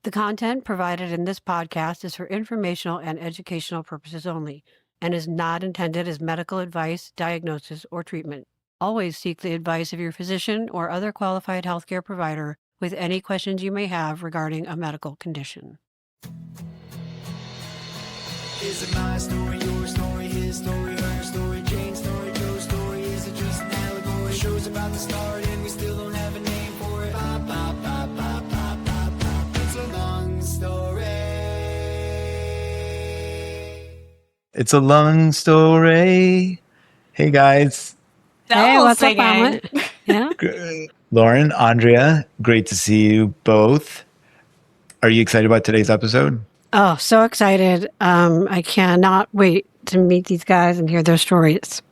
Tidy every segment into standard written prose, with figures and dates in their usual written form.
The content provided in this podcast is for informational and educational purposes only and is not intended as medical advice, diagnosis, or treatment. Always seek the advice of your physician or other qualified healthcare provider with any questions you may have regarding a medical condition. Is it my story, your story, his story, her story, Jane's story, Joe's story? Is it just an allegory? Show's about to start and we still don't have a name for it. Pop, pop, pop, pop, pop, pop, pop. It's a long story. It's a long story. Hey, guys. Hey, what's up, Omelet? Yeah. Lauren, Andrea, great to see you both. Are you excited about today's episode? Oh, so excited. I cannot wait to meet these guys and hear their stories.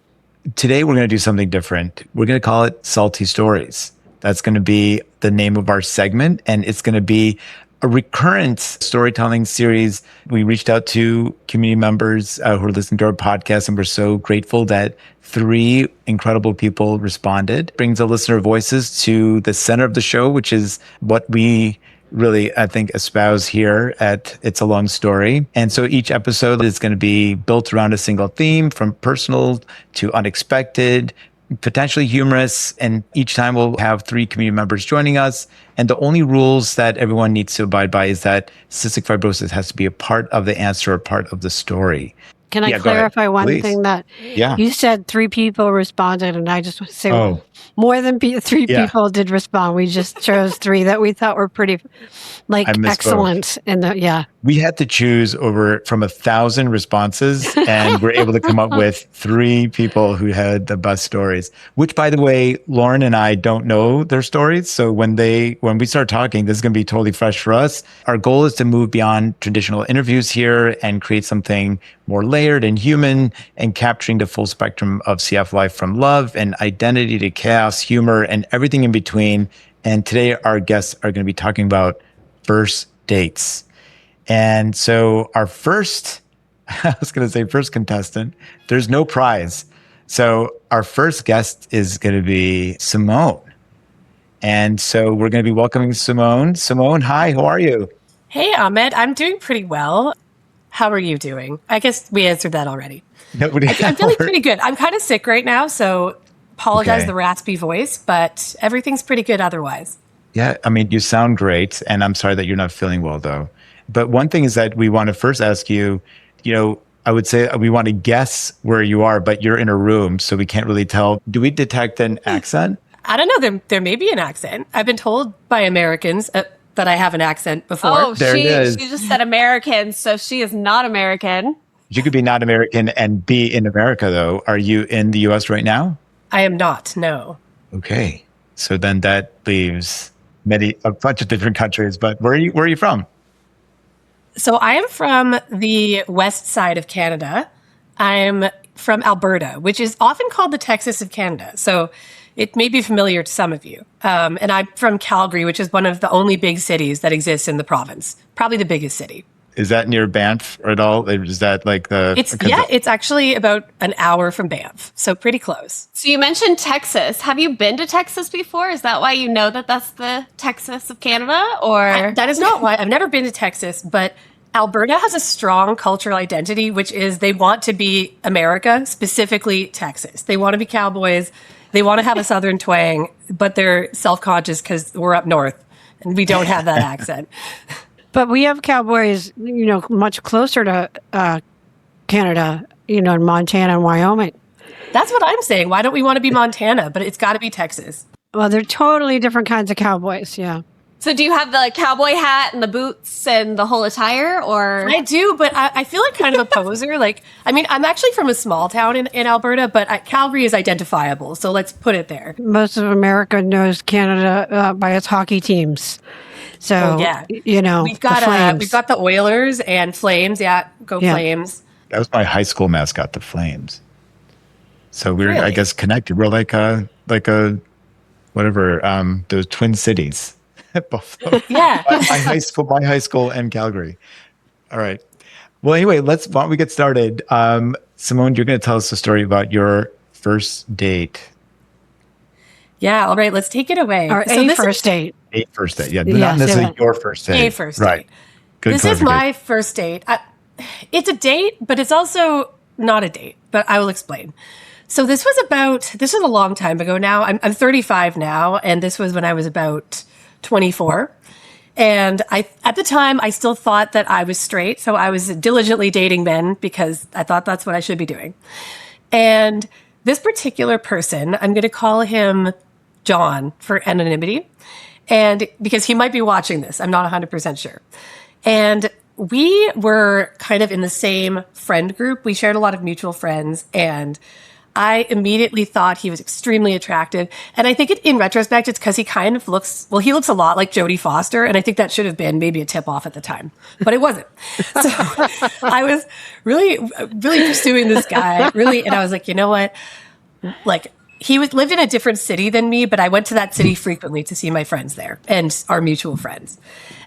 Today, we're going to do something different. We're going to call it Salty Stories. That's going to be the name of our segment, and it's going to be a recurrent storytelling series. We reached out to community members who are listening to our podcast, and we're so grateful that 3 incredible people responded. Brings the listener voices to the center of the show, which is what we really, I think, espouse here at It's a Long Story. And so each episode is going to be built around a single theme, from personal to unexpected, potentially humorous. And each time we'll have 3 community members joining us. And the only rules that everyone needs to abide by is that cystic fibrosis has to be a part of the answer, a part of the story. Can I clarify one thing that you said 3 people responded, and I just want to say more than 3 people did respond. We just chose 3 that we thought were pretty excellent. We had to choose from 1,000 responses, and we're able to come up with 3 people who had the best stories, which, by the way, Lauren and I don't know their stories. So when we start talking, this is going to be totally fresh for us. Our goal is to move beyond traditional interviews here and create something more layered and human, and capturing the full spectrum of CF life, from love and identity to chaos, humor, and everything in between. And today our guests are going to be talking about first dates. And so our first contestant, there's no prize. So our first guest is going to be Simone. And so we're going to be welcoming Simone. Simone, hi, how are you? Hey, Ahmed, I'm doing pretty well. How are you doing? I guess we answered that already. I'm feeling pretty good. I'm kind of sick right now, so apologize the raspy voice, but everything's pretty good otherwise. Yeah, I mean, you sound great, and I'm sorry that you're not feeling well, though. But one thing is that we want to first ask you, I would say we want to guess where you are, but you're in a room, so we can't really tell. Do we detect an accent? I don't know. There may be an accent. I've been told by Americans that I have an accent before. Oh, she just said American, so she is not American. You could be not American and be in America, though. Are you in the U.S. right now? I am not, no. Okay. So then that leaves a bunch of different countries, but where are you from? So I am from the west side of Canada. I'm from Alberta, which is often called the Texas of Canada. So it may be familiar to some of you. And I'm from Calgary, which is one of the only big cities that exists in the province, probably the biggest city. Is that near Banff at all? Is that like the... It's actually about an hour from Banff, so pretty close. So you mentioned Texas. Have you been to Texas before? Is that why you know that that's the Texas of Canada, or... That is not why. I've never been to Texas, but Alberta has a strong cultural identity, which is they want to be America, specifically Texas. They want to be cowboys. They want to have a Southern twang, but they're self-conscious because we're up north and we don't have that accent. But we have cowboys, much closer to Canada, in Montana and Wyoming. That's what I'm saying. Why don't we want to be Montana? But it's got to be Texas. Well, they're totally different kinds of cowboys, yeah. So do you have the cowboy hat and the boots and the whole attire, or? I do, but I feel like kind of a poser. I'm actually from a small town in Alberta, but Calgary is identifiable. So let's put it there. Most of America knows Canada by its hockey teams. So, we've got the Oilers and Flames. Yeah, go Flames. That was my high school mascot, the Flames. So we're, really? I guess, connected. We're like a those Twin Cities. Buffalo. Yeah. my high school and Calgary. All right. Well, anyway, why don't we get started? Simone, you're going to tell us a story about your first date. Yeah. All right. Let's take it away. Or So a this first date. A first date. Yeah, Yes, not necessarily yeah. your first date. A first Right. date. Good This is clarification. my first date. It's a date, but it's also not a date. But I will explain. So this was a long time ago now. I'm 35 now, and this was when I was about 24. And at the time, I still thought that I was straight. So I was diligently dating men because I thought that's what I should be doing. And this particular person, I'm going to call him John for anonymity. And because he might be watching this, I'm not 100% sure. And we were kind of in the same friend group. We shared a lot of mutual friends, and I immediately thought he was extremely attractive. And I think in retrospect, it's because he kind of he looks a lot like Jodie Foster. And I think that should have been maybe a tip off at the time, but it wasn't. So I was really, really pursuing this guy, really. And I was like, you know what? Like, lived in a different city than me, but I went to that city frequently to see my friends there and our mutual friends.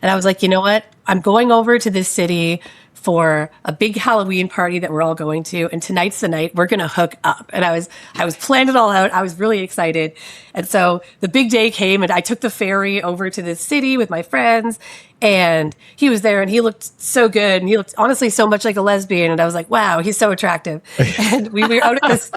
And I was like, you know what? I'm going over to this city for a big Halloween party that we're all going to, and tonight's the night we're going to hook up. And I was planned it all out. I was really excited. And so the big day came, and I took the ferry over to this city with my friends, and he was there, and he looked so good, and he looked honestly so much like a lesbian. And I was like, wow, he's so attractive. And we were out at this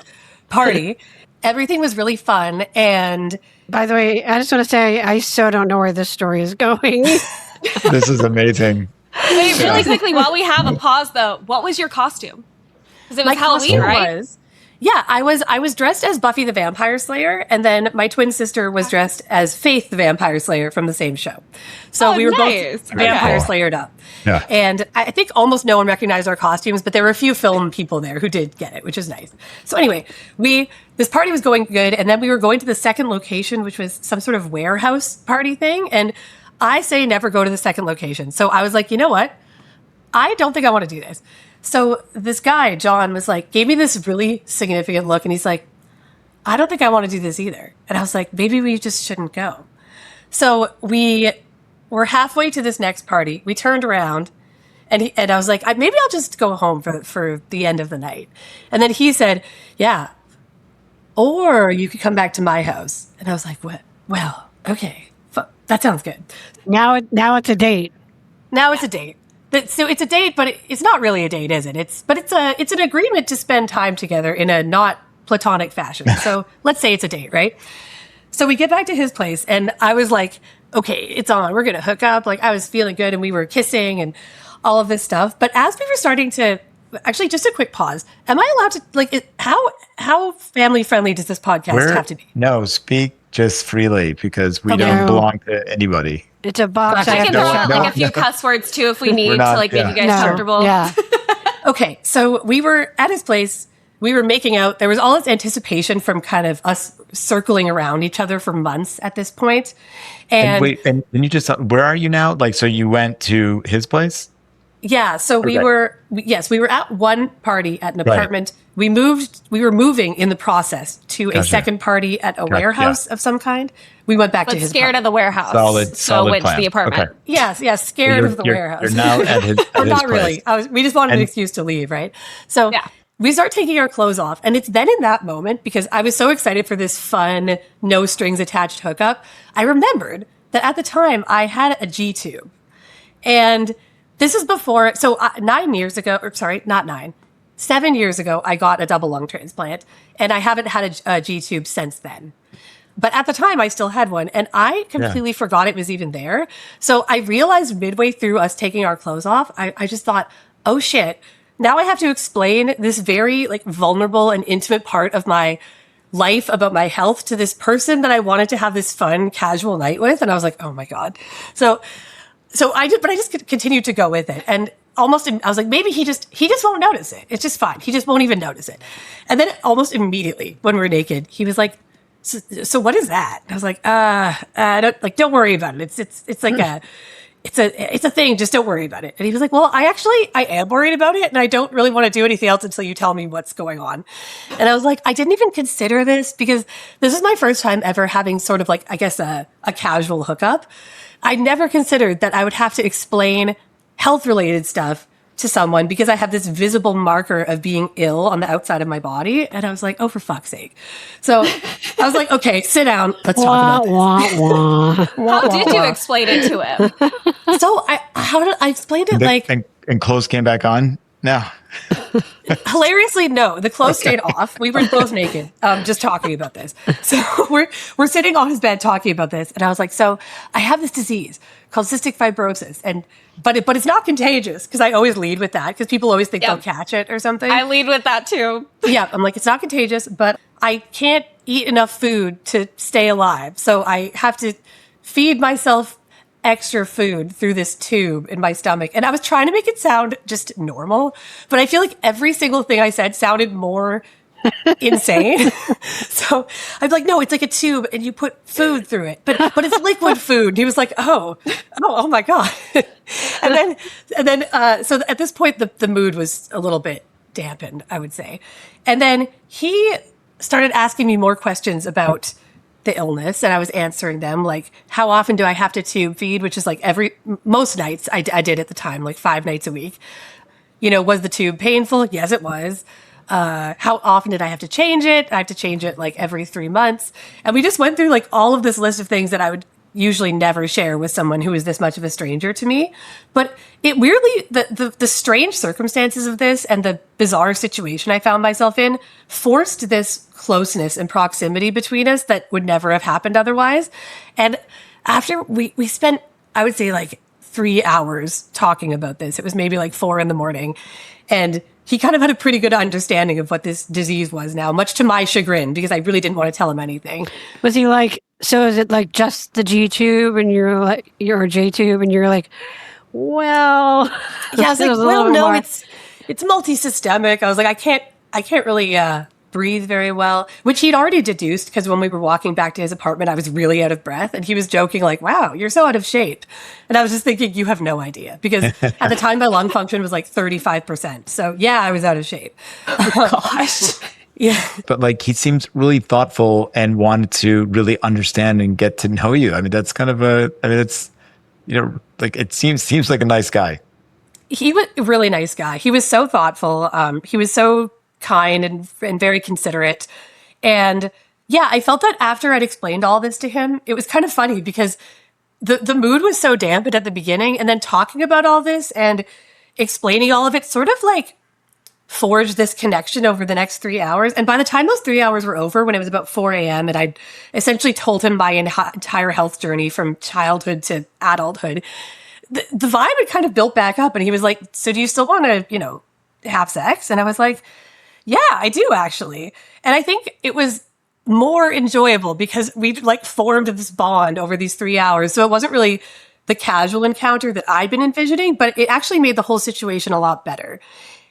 party. Everything was really fun. And By the way, I just want to say I so don't know where this story is going. This is amazing. Wait, really quickly, while we have a pause, though, what was your costume? Because it was my Halloween, costume right? I was dressed as Buffy the Vampire Slayer, and then my twin sister was dressed as Faith the Vampire Slayer from the same show. So Oh, we were nice. both vampire Okay. slayered up. Yeah. And I think almost no one recognized our costumes, but there were a few film people there who did get it, which is nice. So anyway, this party was going good, and then we were going to the second location, which was some sort of warehouse party thing. And I say never go to the second location. So I was like, you know what? I don't think I want to do this. So this guy, John, gave me this really significant look, and he's like, I don't think I want to do this either. And I was like, maybe we just shouldn't go. So we were halfway to this next party. We turned around, and I was like, maybe I'll just go home for the end of the night. And then he said, yeah, or you could come back to my house. And I was like, what? Well, okay, that sounds good. Now it's a date. Now it's a date. So it's a date, but it's not really a date, is it? It's an agreement to spend time together in a not platonic fashion. So let's say it's a date, right? So we get back to his place, and I was like, okay, it's on. We're going to hook up. Like, I was feeling good, and we were kissing and all of this stuff. But as we were starting to, actually, just a quick pause. Am I allowed to, how family friendly does this podcast have to be? No, speak just freely because we Okay. don't belong to anybody. It's a box. Gotcha. I I have can to throw check. out like a few cuss words too if we need not- to like make yeah. you guys No, comfortable. Yeah. Okay, so we were at his place. We were making out. There was all this anticipation from kind of us circling around each other for months at this point. And wait, and you just, where are you now? Like, so you went to his place? Yeah, so we Okay. were at one party at an Right. apartment. We were moving in the process to a Gotcha. second party at a warehouse of some kind. We went back But to his scared of the warehouse. Solid so went plan. to the apartment. Okay. Yes, scared of the warehouse. You're now at his, Or at his not place. really. We just wanted an And- excuse to leave, right? So Yeah. we start taking our clothes off. And it's then in that moment, because I was so excited for this fun, no strings attached hookup, I remembered that at the time I had a G tube. And this is before, so 9 years ago, or sorry, not 9, 7 years ago, I got a double lung transplant. And I haven't had a G tube since then. But at the time, I still had one, and I completely forgot it was even there. So I realized midway through us taking our clothes off, I just thought, oh shit, now I have to explain this very vulnerable and intimate part of my life about my health to this person that I wanted to have this fun, casual night with. And I was like, oh my God. So I just continued to go with it. And I was like, maybe he just won't notice it. It's just fine. He just won't even notice it. And then almost immediately when we're naked, he was like, so what is that? I was like, don't worry about it. It's like it's a thing. Just don't worry about it. And he was like, well, I am worried about it. And I don't really want to do anything else until you tell me what's going on. And I was like, I didn't even consider this because this is my first time ever having sort of a casual hookup. I never considered that I would have to explain health related stuff to someone because I have this visible marker of being ill on the outside of my body. And I was like, oh, for fuck's sake. So I was like, okay, sit down. Let's talk about this. How did you explain it to him? So I explained it like, and clothes came back on? No. hilariously, no. The clothes stayed off. We were both naked, just talking about this. So we're sitting on his bed talking about this, and I was like, "So I have this disease called cystic fibrosis, but it's not contagious because I always lead with that because people always think they'll catch it or something. I lead with that too. Yeah, I'm like, it's not contagious, but I can't eat enough food to stay alive, so I have to feed myself extra food through this tube in my stomach. And I was trying to make it sound just normal, but I feel like every single thing I said sounded more insane. So I'm like, no, it's like a tube and you put food through it, but it's liquid food. And he was like, oh my God. and then, so at this point, the mood was a little bit dampened, I would say. And then he started asking me more questions about the illness, and I was answering them, like, how often do I have to tube feed, which is like most nights I did at the time, like 5 nights a week. Was the tube painful? Yes, it was. How often did I have to change it? I have to change it like every 3 months. And we just went through like all of this list of things that I would usually never share with someone who is this much of a stranger to me. But it weirdly, the strange circumstances of this and the bizarre situation I found myself in forced this closeness and proximity between us that would never have happened otherwise. And after we spent, I would say, like 3 hours talking about this. It was maybe like 4 a.m. And he kind of had a pretty good understanding of what this disease was now, much to my chagrin, because I really didn't want to tell him anything. Was he like, so is it like just the G tube and you're like, or J tube and you're like, well, yeah, I was like, well, no, it's multi-systemic. I was like, I can't really breathe very well, which he'd already deduced because when we were walking back to his apartment, I was really out of breath. And he was joking like, wow, you're so out of shape. And I was just thinking, you have no idea. Because at the time, my lung function was like 35%. So yeah, I was out of shape. Oh, gosh. Yeah. But like, he seems really thoughtful and wanted to really understand and get to know you. I mean, that's kind of it's, like it seems like a nice guy. He was a really nice guy. He was so thoughtful. He was so kind and very considerate. And yeah, I felt that after I'd explained all this to him, it was kind of funny because the mood was so dampened at the beginning, and then talking about all this and explaining all of it sort of like forged this connection over the next 3 hours. And by the time those 3 hours were over, when it was about 4 a.m. and I essentially told him my entire health journey from childhood to adulthood, the vibe had kind of built back up. And he was like, so do you still want to, have sex? And I was like, yeah, I do actually. And I think it was more enjoyable because we like formed this bond over these 3 hours. So it wasn't really the casual encounter that I'd been envisioning, but it actually made the whole situation a lot better.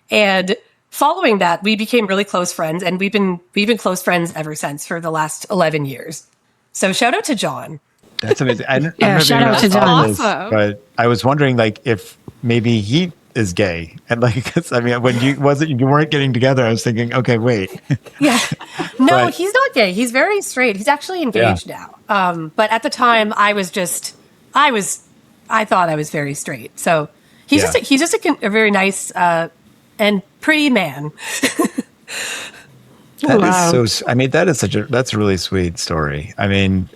And following that, we became really close friends, and we've been close friends ever since for the last 11 years. So shout out to John. That's amazing. Shout out to John. Awesome. But I was wondering, like, if maybe he is gay, and like, 'cause, I mean, when you weren't getting together, I was thinking, okay, wait. Yeah, no, But- he's not gay. He's very straight. He's actually engaged now. But at the time, I thought I was very straight. So he's just a very nice and pretty man. That is so. I mean, that's a really sweet story. I mean,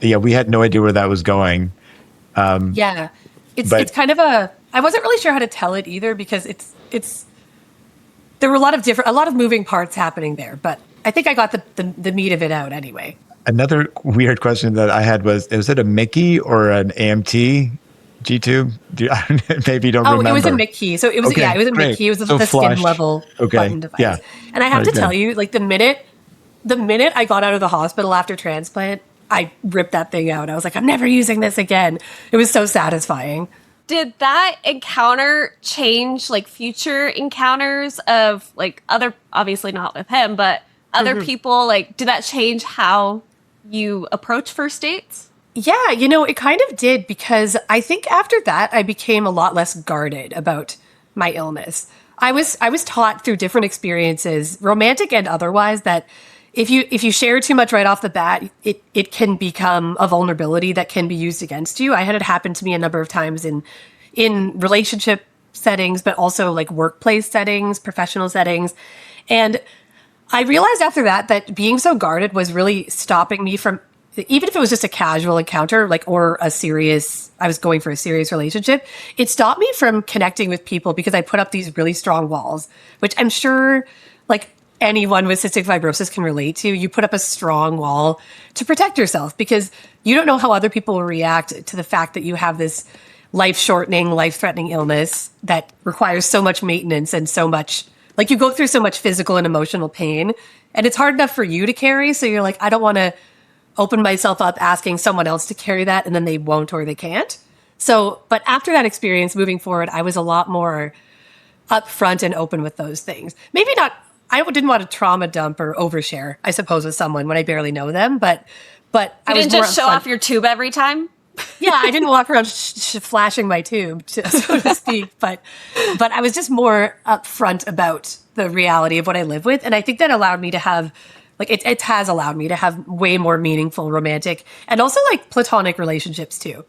we had no idea where that was going. Yeah, it's kind of I wasn't really sure how to tell it either because there were a lot of moving parts happening there, but I think I got the meat of it out anyway. Another weird question that I had was it a Mickey or an AMT G-tube? Maybe you don't remember. Oh, it was a Mickey. So it was, Okay, it was a great. Mickey. It was So the flush. skin level button device. Yeah. And I have Very to tell good. you, like the minute I got out of the hospital after transplant, I ripped that thing out. I was like, I'm never using this again. It was so satisfying. Did that encounter change like future encounters of like other, obviously not with him, but other people? Like, did that change how you approach first dates? Yeah, it kind of did because I think after that, I became a lot less guarded about my illness. I was taught through different experiences, romantic and otherwise, that if you share too much right off the bat, it can become a vulnerability that can be used against you. I had it happen to me a number of times in relationship settings, but also like workplace settings, professional settings. And I realized after that being so guarded was really stopping me from, even if it was just a casual encounter, like, or I was going for a serious relationship, it stopped me from connecting with people because I put up these really strong walls, which I'm sure like anyone with cystic fibrosis can relate to. You put up a strong wall to protect yourself because you don't know how other people will react to the fact that you have this life-shortening, life-threatening illness that requires so much maintenance and so much, like you go through so much physical and emotional pain, and it's hard enough for you to carry. So you're like, I don't want to open myself up asking someone else to carry that, and then they won't or they can't. So, but after that experience, moving forward, I was a lot more upfront and open with those things. Maybe not, I didn't want to trauma dump or overshare, I suppose, with someone when I barely know them, but I You was didn't more just show upfront. off your tube every time? Yeah, I didn't walk around flashing my tube, so to speak, but I was just more upfront about the reality of what I live with. And I think that allowed me to have, like, it has allowed me to have way more meaningful romantic and also like platonic relationships too.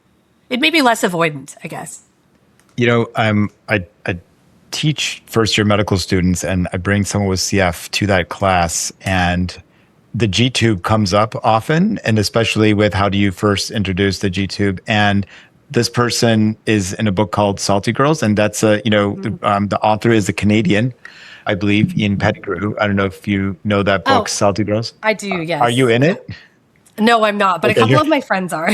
It made me less avoidant, I guess. You know, I teach first year medical students, and I bring someone with CF to that class, and the G tube comes up often, and especially with how do you first introduce the G tube. And this person is in a book called Salty Girls, and that's the author is a Canadian, I believe, Ian Pettigrew. I don't know if you know that book, Oh, Salty Girls. I do, yes. Are you in it? No, I'm not, but Okay, a couple you're- of my friends are.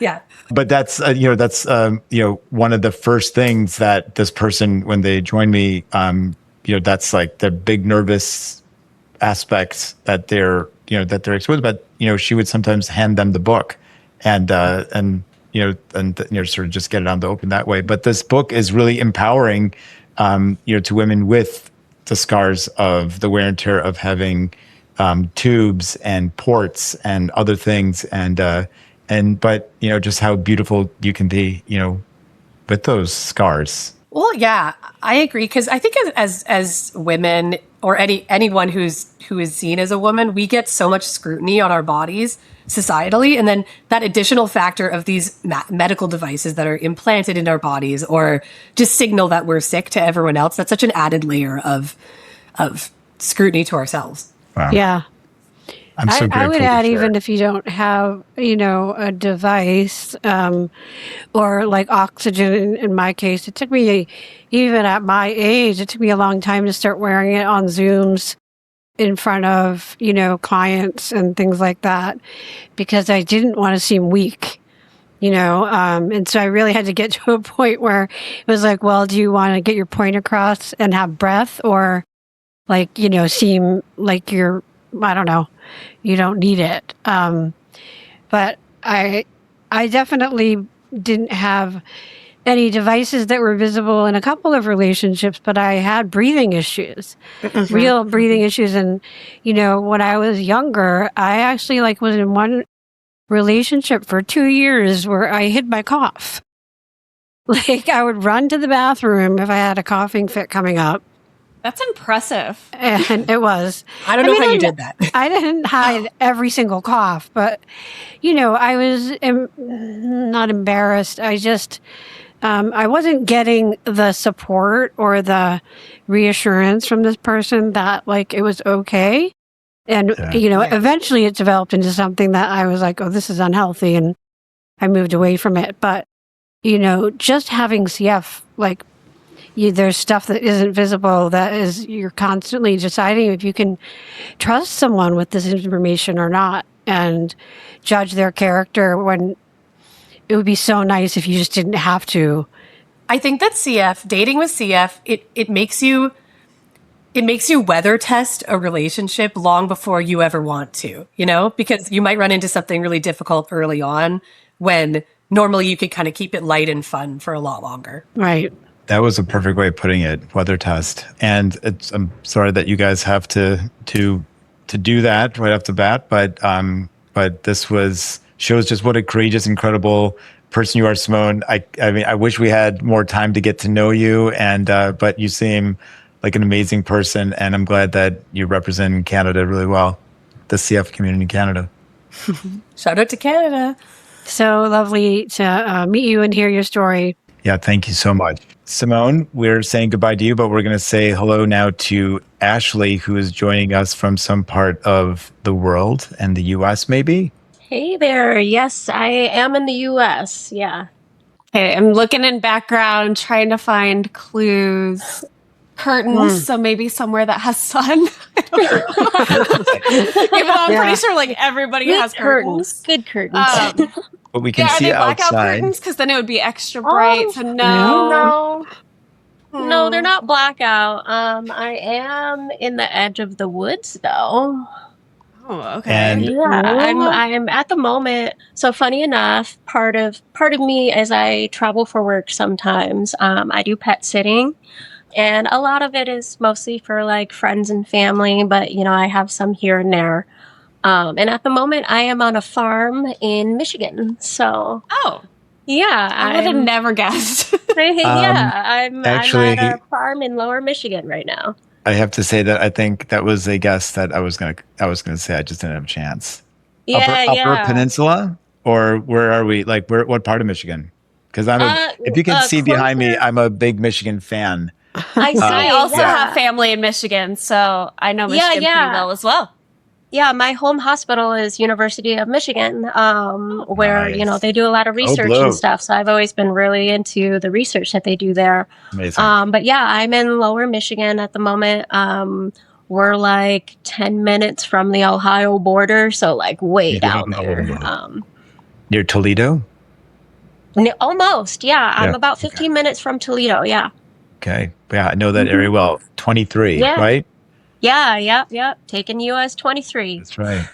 Yeah. But that's one of the first things that this person, when they join me, that's like the big nervous aspects that they're exposed. But she would sometimes hand them the book, and sort of just get it on the open that way. But this book is really empowering, to women with the scars of the wear and tear of having tubes and ports and other things, but just how beautiful you can be, with those scars. Well, yeah, I agree, because I think as women, or anyone who is seen as a woman, we get so much scrutiny on our bodies societally, and then that additional factor of these medical devices that are implanted in our bodies or just signal that we're sick to everyone else. That's such an added layer of scrutiny to ourselves. Wow. Yeah. I'm so I would grateful to add, share. even if you don't have, a device or like oxygen, in my case, it took me, even at my age, it took me a long time to start wearing it on Zooms in front of, clients and things like that, because I didn't want to seem weak, and so I really had to get to a point where it was like, well, do you want to get your point across and have breath, or like, seem like you're, I don't know, you don't need it. But I definitely didn't have any devices that were visible in a couple of relationships, but I had breathing issues, real breathing issues. And, when I was younger, I actually was in one relationship for 2 years where I hid my cough. Like, I would run to the bathroom if I had a coughing fit coming up. That's impressive. And it was. I don't know how you did that. I didn't hide every single cough, but, I was not embarrassed. I just, I wasn't getting the support or the reassurance from this person that, it was okay. And, eventually it developed into something that I was like, oh, this is unhealthy. And I moved away from it. But, just having CF, there's stuff that isn't visible that is, you're constantly deciding if you can trust someone with this information or not, and judge their character, when it would be so nice if you just didn't have to. I think that dating with CF, it makes you weather test a relationship long before you ever want to, because you might run into something really difficult early on when normally you could kind of keep it light and fun for a lot longer. Right. That was a perfect way of putting it, weather test. And I'm sorry that you guys have to do that right off the bat, but this shows just what a courageous, incredible person you are, Simone. I mean, I wish we had more time to get to know you, but you seem like an amazing person, and I'm glad that you represent Canada really well, the CF community in Canada. Shout out to Canada. So lovely to meet you and hear your story. Yeah, thank you so much. Simone, we're saying goodbye to you, but we're going to say hello now to Ashley, who is joining us from some part of the world and the US, maybe. Hey there. Yes, I am in the US. Yeah. Okay, I'm looking in background, trying to find clues. Curtains, so maybe somewhere that has sun. I don't know. Even though I'm pretty sure like everybody has curtains. Good curtains. But we can Yeah, are see they blackout outside. curtains? Because then it would be extra bright. So no. No. No, they're Hmm. not blackout. I am in the edge of the woods though. Oh, okay. And Yeah, I'm at the moment. So funny enough, part of me as I travel for work sometimes, I do pet sitting. And a lot of it is mostly for like friends and family, but I have some here and there. And at the moment, I am on a farm in Michigan. So Oh, yeah, I would have never guessed. I'm at actually, a farm in Lower Michigan right now. I have to say that I think that was a guess that I was gonna say. I just didn't have a chance. Yeah, Upper yeah. Peninsula, or where are we? Like, what part of Michigan? Because if you can see behind me, Closer. I'm a big Michigan fan. I see. I also yeah. have family in Michigan, so I know Yeah, Michigan pretty yeah. well as well. Yeah, my home hospital is University of Michigan, where Nice. they do a lot of research blue. and stuff. So I've always been really into the research that they do there. Amazing. But yeah, I'm in Lower Michigan at the moment. We're like 10 minutes from the Ohio border, so like way down there. Near Toledo? Almost, yeah. I'm Yeah, about 15 minutes from Toledo. Yeah. Okay. Yeah, I know that area well. 23, Yeah. right? Yeah. Yep. Taking US 23. That's right.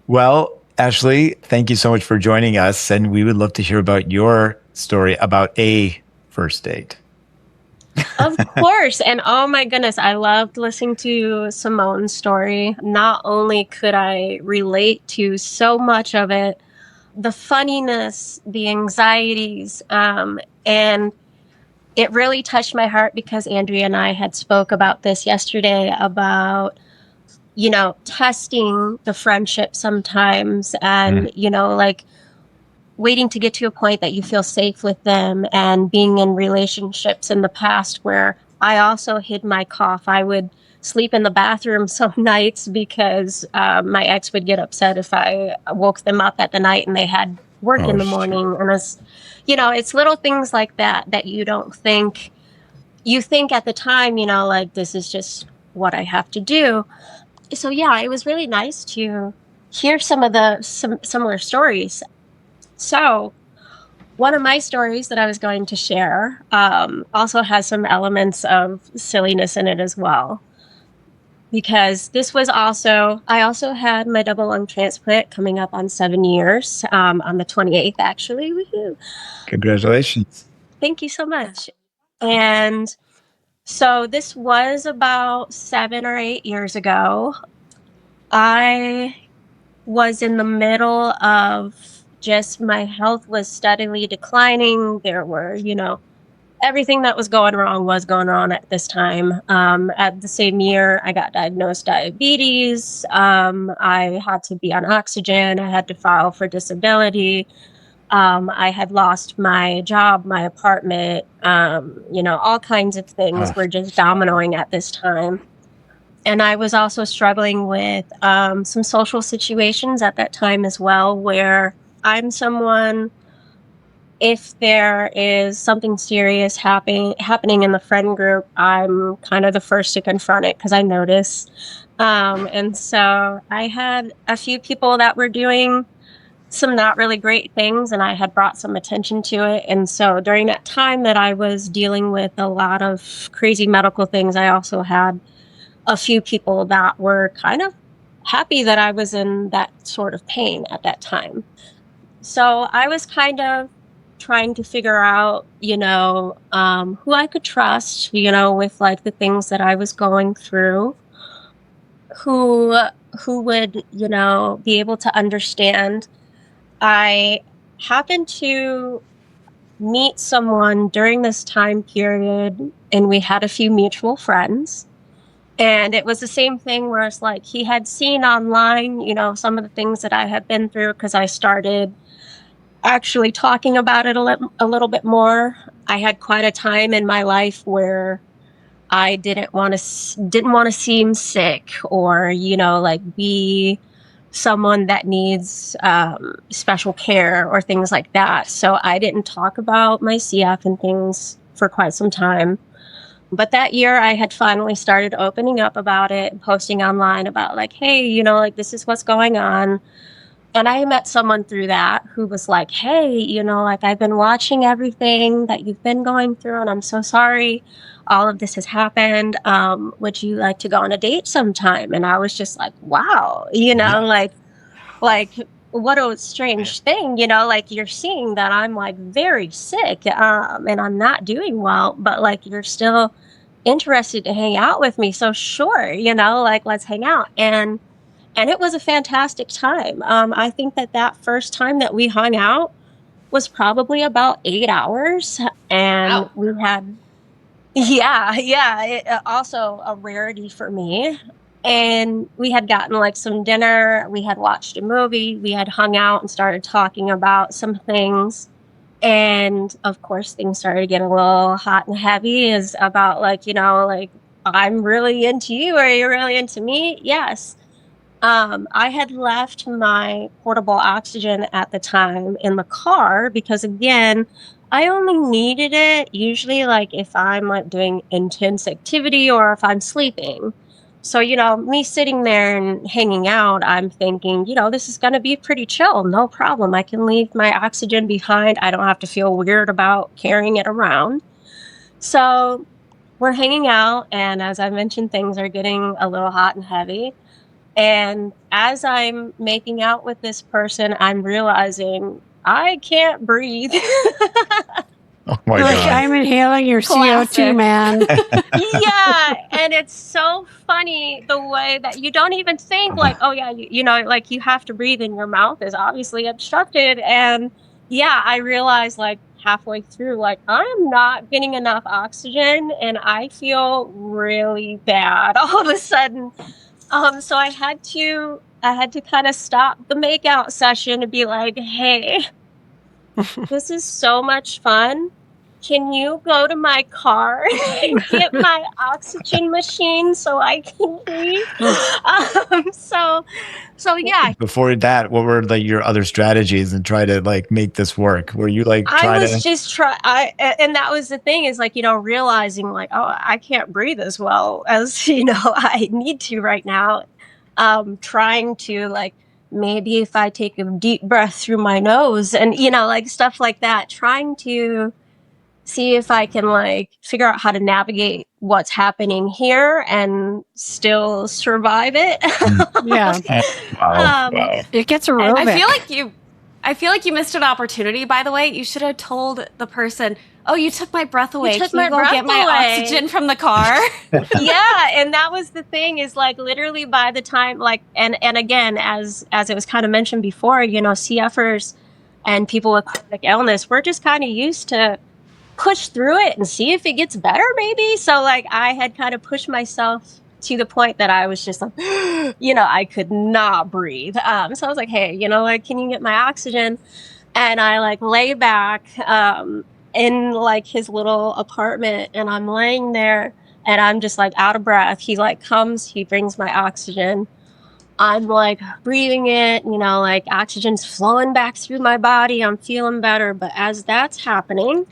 Well, Ashley, thank you so much for joining us. And we would love to hear about your story about a first date. Of course. And oh my goodness, I loved listening to Simone's story. Not only could I relate to so much of it, the funniness, the anxieties, and it really touched my heart because Andrea and I had spoke about this yesterday about, testing the friendship sometimes and, like waiting to get to a point that you feel safe with them and being in relationships in the past where I also hid my cough. I would sleep in the bathroom some nights because my ex would get upset if I woke them up at the night and they had work in the morning. And it's little things like that you don't think. You think at the time, like this is just what I have to do. So yeah, it was really nice to hear some of the similar stories. So one of my stories that I was going to share also has some elements of silliness in it as well. Because this was I also had my double lung transplant coming up on 7 years, on the 28th, actually. Woohoo. Congratulations. Thank you so much. And so this was about 7 or 8 years ago. I was in the middle of just my health was steadily declining. There were, everything that was going on at this time. At the same year, I got diagnosed diabetes. I had to be on oxygen. I had to file for disability. I had lost my job, my apartment, all kinds of things were just dominoing at this time. And I was also struggling with some social situations at that time as well, where I'm someone, if there is something serious happening in the friend group, I'm kind of the first to confront it because I notice. And so I had a few people that were doing some not really great things, and I had brought some attention to it. And so during that time that I was dealing with a lot of crazy medical things, I also had a few people that were kind of happy that I was in that sort of pain at that time. So I was kind of trying to figure out, who I could trust, with like the things that I was going through, who would, be able to understand. I happened to meet someone during this time period, and we had a few mutual friends. And it was the same thing where it's like he had seen online, some of the things that I had been through because I started actually talking about it a little bit more. I had quite a time in my life where I didn't want to seem sick, or like be someone that needs special care or things like that. So I didn't talk about my CF and things for quite some time. But that year I had finally started opening up about it, posting online about like, hey, like this is what's going on. And I met someone through that who was like, hey, like I've been watching everything that you've been going through, and I'm so sorry all of this has happened. Would you like to go on a date sometime? And I was just like, wow, like what a strange thing, like you're seeing that I'm like very sick, and I'm not doing well, but like you're still interested to hang out with me. So sure, like let's hang out. And it was a fantastic time. I think that first time that we hung out was probably about 8 hours. And Wow. we had, also a rarity for me. And we had gotten like some dinner. We had watched a movie. We had hung out and started talking about some things. And of course, things started getting a little hot and heavy, is about like, like I'm really into you. Are you really into me? Yes. I had left my portable oxygen at the time in the car because, again, I only needed it usually like if I'm like doing intense activity or if I'm sleeping. So, me sitting there and hanging out, I'm thinking, this is going to be pretty chill. No problem. I can leave my oxygen behind. I don't have to feel weird about carrying it around. So we're hanging out. And as I mentioned, things are getting a little hot and heavy. And as I'm making out with this person, I'm realizing I can't breathe. Oh my Like, God. I'm inhaling your Classic. CO2, man. Yeah. And it's so funny the way that you don't even think like, oh yeah, like you have to breathe and your mouth is obviously obstructed. And yeah, I realized like halfway through, like I'm not getting enough oxygen and I feel really bad all of a sudden. So I had to kind of stop the makeout session and be like, hey, this is so much fun. Can you go to my car and get my oxygen machine so I can breathe? So yeah, Before that, what were like your other strategies and try to like make this work? Were you like I was just and that was the thing is like, realizing like, oh, I can't breathe as well as, I need to right now. Trying to like, maybe if I take a deep breath through my nose and, like stuff like that, trying to see if I can like figure out how to navigate what's happening here and still survive it. Yeah. wow, wow. It gets aerobic. I feel like you missed an opportunity, by the way. You should have told the person, oh, you took my breath away. took Can you my go breath get my away." oxygen from the car? Yeah, and that was the thing is like literally by the time like and again as it was kind of mentioned before, CFers and people with chronic illness, we're just kind of used to push through it and see if it gets better maybe. So like I had kind of pushed myself to the point that I was just like, I could not breathe. So I was like, hey, like, can you get my oxygen? And I like lay back in like his little apartment and I'm laying there and I'm just like out of breath. He like comes, he brings my oxygen. I'm like breathing it, like oxygen's flowing back through my body. I'm feeling better. But as that's happening,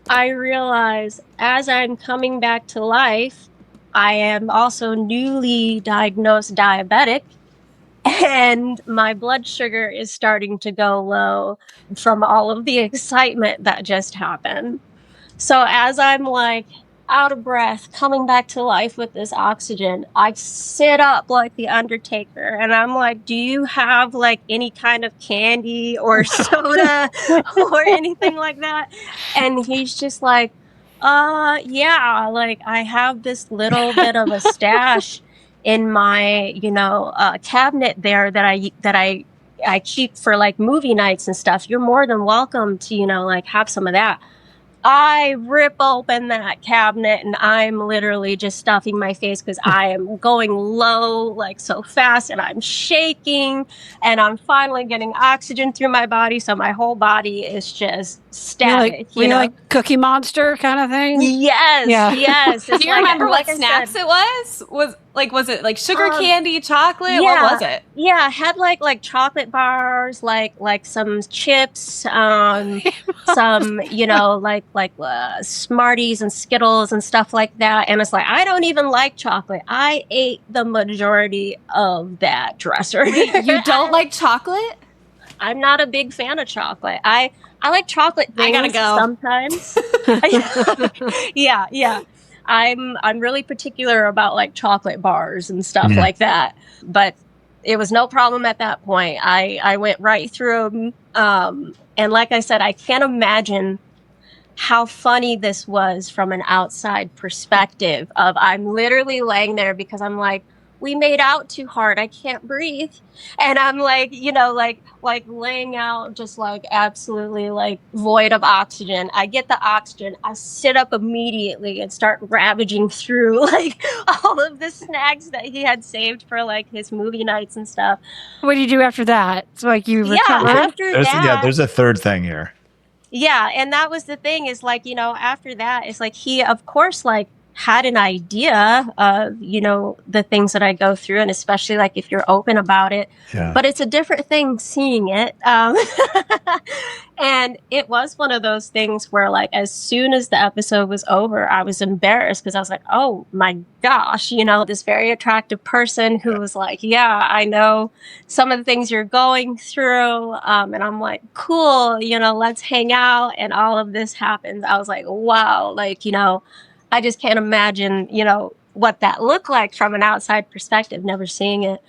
I realize as I'm coming back to life, I am also newly diagnosed diabetic and my blood sugar is starting to go low from all of the excitement that just happened. So as I'm like out of breath, coming back to life with this oxygen, I sit up like the Undertaker and I'm like, do you have like any kind of candy or soda or anything like that? And he's just like, yeah, like I have this little bit of a stash in my, cabinet there that I keep for like movie nights and stuff. You're more than welcome to, like have some of that. I rip open that cabinet and I'm literally just stuffing my face because I am going low like so fast and I'm shaking and I'm finally getting oxygen through my body. So my whole body is just static, Were you like Cookie Monster kind of thing? Yes, Yeah. yes. Do you remember what I snacks said, it was? Was it like sugar candy, chocolate? yeah, What was it? yeah, I had like chocolate bars, like some chips, some Smarties and Skittles and stuff like that. And it's like I don't even like chocolate. I ate the majority of that dresser. You don't like chocolate? I'm not a big fan of chocolate. I like chocolate I things gotta go. sometimes. Yeah. I'm really particular about like chocolate bars and stuff like that. But it was no problem at that point. I went right through them. And like I said, I can't imagine how funny this was from an outside perspective of I'm literally laying there because I'm like, we made out too hard. I can't breathe. And I'm like, like laying out just like absolutely like void of oxygen. I get the oxygen. I sit up immediately and start ravaging through like all of the snacks that he had saved for like his movie nights and stuff. What do you do after that? It's like you recovered? After that. There's a third thing here. Yeah, and that was the thing is like, after that, it's like he, of course, like had an idea of, the things that I go through, and especially like if you're open about it. Yeah. But it's a different thing seeing it. And it was one of those things where like as soon as the episode was over, I was embarrassed because I was like, oh my gosh, this very attractive person who was like, yeah, I know some of the things you're going through. And I'm like, cool, let's hang out. And all of this happens. I was like, wow, like, I just can't imagine, what that looked like from an outside perspective, never seeing it.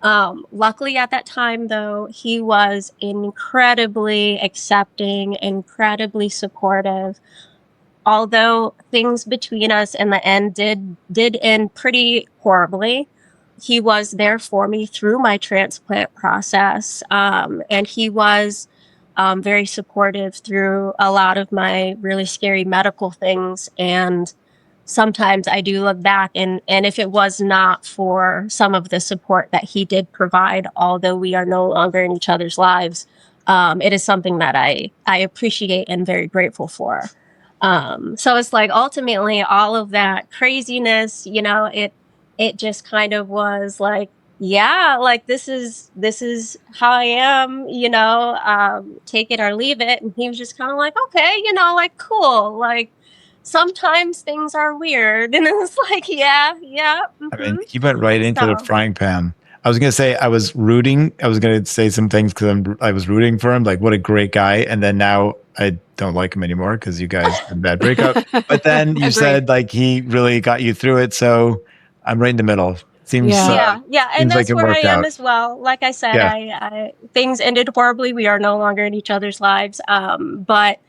Luckily at that time, though, he was incredibly accepting, incredibly supportive. Although things between us in the end did end pretty horribly, he was there for me through my transplant process. And he was very supportive through a lot of my really scary medical things. And sometimes I do look back and if it was not for some of the support that he did provide, although we are no longer in each other's lives, it is something that I appreciate and very grateful for. So it's like ultimately all of that craziness, it just kind of was like, yeah, like this is how I am, take it or leave it. And he was just kind of like, okay, like cool, like sometimes things are weird. And it was like, yeah. Mm-hmm. I mean, you went right into the frying pan. I was going to say I was going to say some things because I was rooting for him. Like, what a great guy. And then now I don't like him anymore because you guys had a bad breakup. But then you said like he really got you through it. So I'm right in the middle. Seems yeah. And that's like where I am out. as well. Like I said, I things ended horribly. We are no longer in each other's lives. But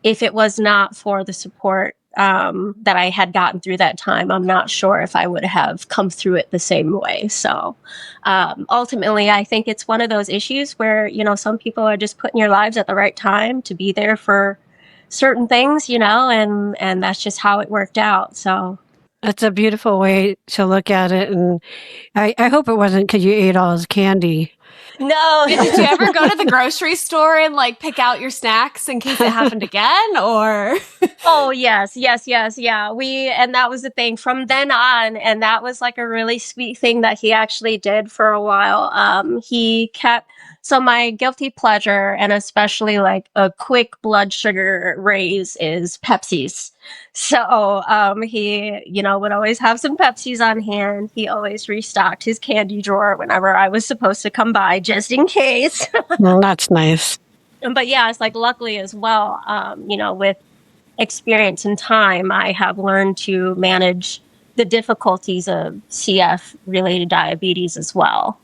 if it was not for the support that I had gotten through that time, I'm not sure if I would have come through it the same way. So ultimately, I think it's one of those issues where, some people are just put in your lives at the right time to be there for certain things, and that's just how it worked out. So that's a beautiful way to look at it. And I hope it wasn't because you ate all his candy. No. Did you ever go to the grocery store and like pick out your snacks in case it happened again? Or oh yes. Yeah. And that was the thing from then on. And that was like a really sweet thing that he actually did for a while. He kept, so my guilty pleasure and especially like a quick blood sugar raise is Pepsi's. So he, would always have some Pepsi's on hand. He always restocked his candy drawer whenever I was supposed to come by, just in case. Well, that's nice. But yeah, it's like luckily as well, with experience and time, I have learned to manage the difficulties of CF related diabetes as well.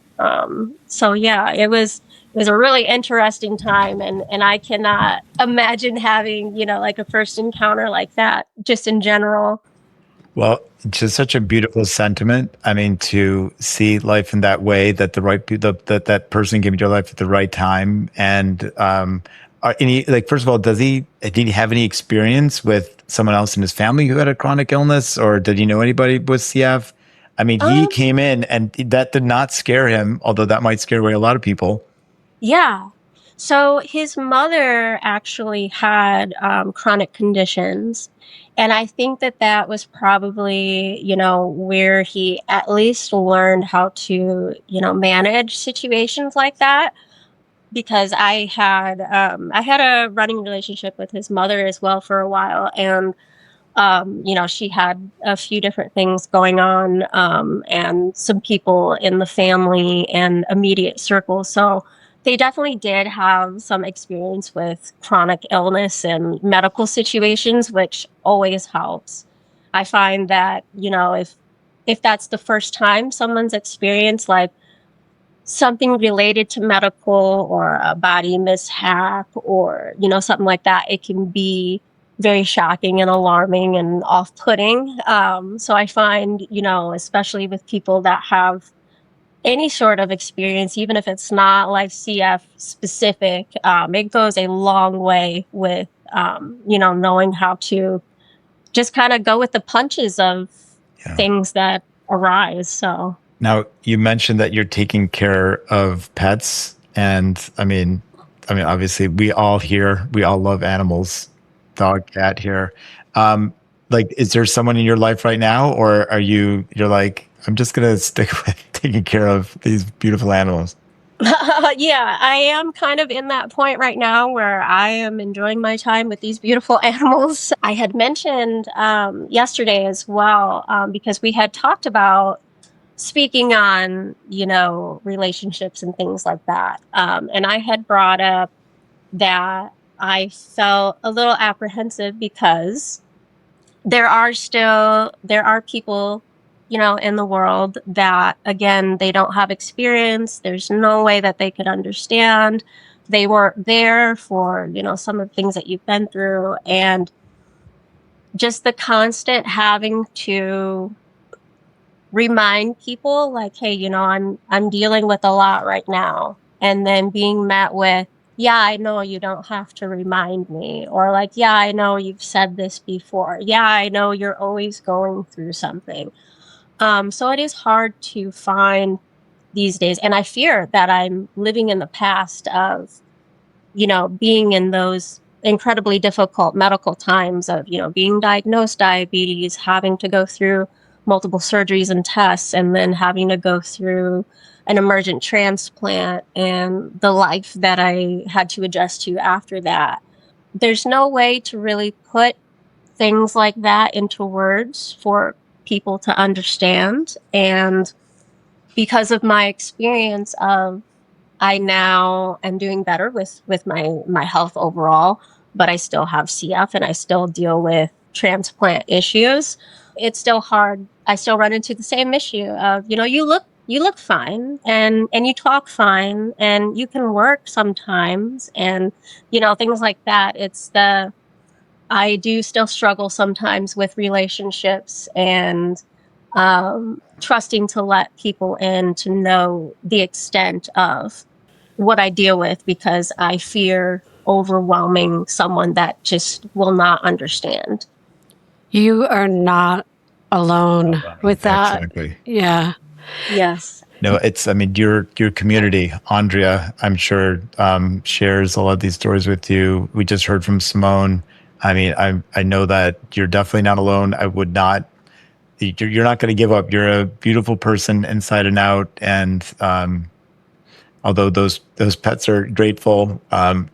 So yeah, it was a really interesting time, and I cannot imagine having, like a first encounter like that just in general. Well, just such a beautiful sentiment. I mean, to see life in that way, that the right that person came into your life at the right time, and first of all, did he have any experience with someone else in his family who had a chronic illness, or did he know anybody with CF? I mean, he Um, came in and that did not scare him, although that might scare away a lot of people. yeah. So his mother actually had chronic conditions. And I think that that was probably, where he at least learned how to, manage situations like that. Because I had a running relationship with his mother as well for a while, and she had a few different things going on, and some people in the family and immediate circle. So they definitely did have some experience with chronic illness and medical situations, which always helps. I find that, if that's the first time someone's experienced like something related to medical or a body mishap or, something like that, it can be very shocking and alarming and off-putting. So I find, especially with people that have any sort of experience, even if it's not like CF specific, it goes a long way with, knowing how to just kind of go with the punches of things that arise. So. Now, you mentioned that you're taking care of pets, and obviously, we all love animals, dog, cat here. Is there someone in your life right now, or you're like, I'm just gonna stick with taking care of these beautiful animals? Yeah, I am kind of in that point right now where I am enjoying my time with these beautiful animals. I had mentioned yesterday as well, because we had talked about speaking on, relationships and things like that. And I had brought up that I felt a little apprehensive because there are people, in the world that, again, they don't have experience. There's no way that they could understand. They weren't there for, some of the things that you've been through. And just the constant having to remind people like, hey, I'm dealing with a lot right now. And then being met with, yeah, I know you don't have to remind me. Or like, yeah, I know you've said this before. Yeah, I know you're always going through something. So it is hard to find these days. And I fear that I'm living in the past of, being in those incredibly difficult medical times of, being diagnosed diabetes, having to go through multiple surgeries and tests, and then having to go through an emergent transplant and the life that I had to adjust to after that. There's no way to really put things like that into words for people to understand. And because of my experience of, I now am doing better with my health overall, but I still have CF and I still deal with transplant issues. It's still hard. I still run into the same issue of, you look fine and you talk fine and you can work sometimes and, things like that. I do still struggle sometimes with relationships and trusting to let people in to know the extent of what I deal with because I fear overwhelming someone that just will not understand. You are not alone with that. Exactly. Yeah. Yes. No, your community, Andrea, I'm sure shares a lot of these stories with you. We just heard from Simone. I know that you're definitely not alone. You're not going to give up. You're a beautiful person inside and out. And although those pets are grateful,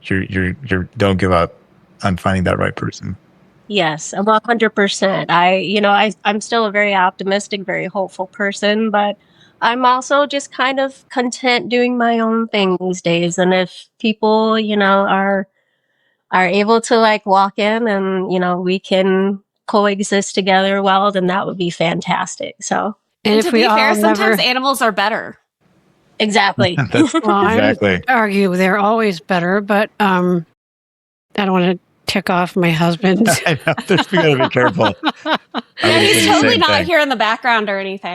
you're don't give up on finding that right person. Yes, 100%. I'm still a very optimistic, very hopeful person, but I'm also just kind of content doing my own thing these days. And if people, are able to like walk in and, we can coexist together well, then that would be fantastic. So, And to if we be fair, all sometimes never, animals are better. exactly. well, I Exactly. would argue they're always better, but I don't want to tick off my husband. I know. We got to be careful. Yeah, he's totally not here. here in the background or anything.